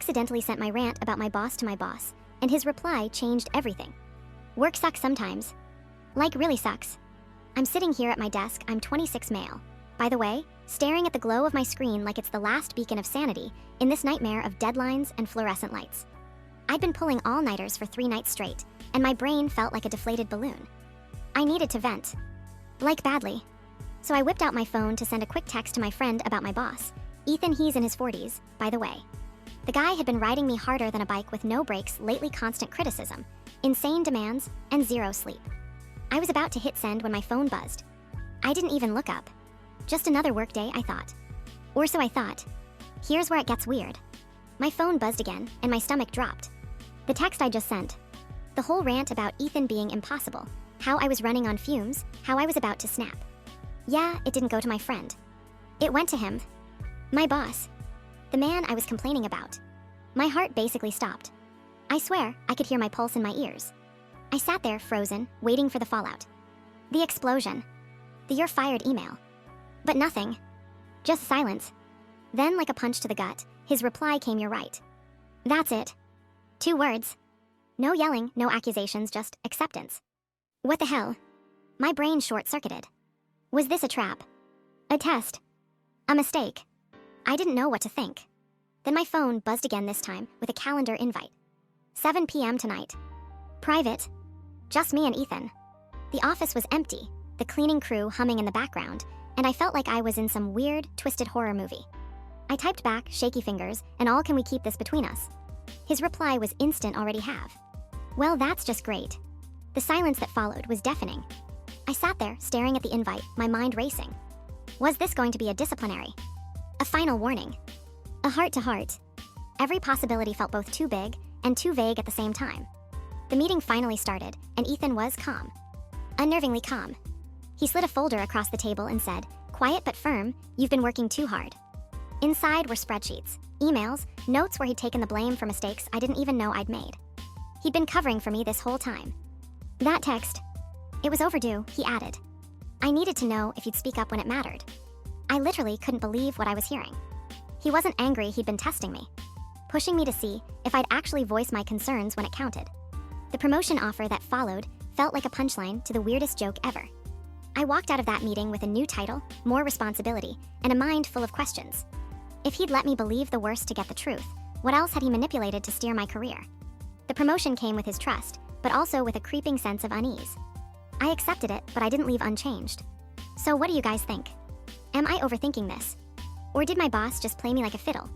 accidentally sent my rant about my boss to my boss, and his reply changed everything. Work sucks sometimes. Like, really sucks. I'm sitting here at my desk, I'm 26 male. By the way, staring at the glow of my screen like it's the last beacon of sanity in this nightmare of deadlines and fluorescent lights. I'd been pulling all-nighters for 3 nights straight, and my brain felt like a deflated balloon. I needed to vent. Like, badly. So I whipped out my phone to send a quick text to my friend about my boss. Ethan, he's in his 40s, by the way. The guy had been riding me harder than a bike with no brakes, lately constant criticism, insane demands, and 0 sleep. I was about to hit send when my phone buzzed. I didn't even look up. Just another workday, I thought. Or so I thought. Here's where it gets weird. My phone buzzed again, and my stomach dropped. The text I just sent. The whole rant about Ethan being impossible, how I was running on fumes, how I was about to snap. Yeah, it didn't go to my friend. It went to him. My boss. The man I was complaining about. My heart basically stopped. I swear, I could hear my pulse in my ears. I sat there, frozen, waiting for the fallout. The explosion. The "you're fired" email. But nothing. Just silence. Then, like a punch to the gut, his reply came, "You're right." That's it. 2 words. No yelling, no accusations, just acceptance. What the hell? My brain short-circuited. Was this a trap? A test? A mistake? I didn't know what to think. Then my phone buzzed again, this time with a calendar invite. 7 p.m. tonight. Private. Just me and Ethan. The office was empty, the cleaning crew humming in the background, and I felt like I was in some weird, twisted horror movie. I typed back, shaky fingers, and all, "Can we keep this between us?" His reply was instant, "Already have." Well, that's just great. The silence that followed was deafening. I sat there, staring at the invite, my mind racing. Was this going to be a disciplinary? A final warning? A heart-to-heart? Every possibility felt both too big and too vague at the same time. The meeting finally started, and Ethan was calm. Unnervingly calm. He slid a folder across the table and said, quiet but firm, "You've been working too hard." Inside were spreadsheets, emails, notes where he'd taken the blame for mistakes I didn't even know I'd made. He'd been covering for me this whole time. That text. It was overdue, he added. I needed to know if you'd speak up when it mattered. I literally couldn't believe what I was hearing. He wasn't angry, he'd been testing me. Pushing me to see if I'd actually voice my concerns when it counted. The promotion offer that followed felt like a punchline to the weirdest joke ever. I walked out of that meeting with a new title, more responsibility, and a mind full of questions. If he'd let me believe the worst to get the truth, what else had he manipulated to steer my career? The promotion came with his trust, but also with a creeping sense of unease. I accepted it, but I didn't leave unchanged. So what do you guys think? Am I overthinking this? Or did my boss just play me like a fiddle?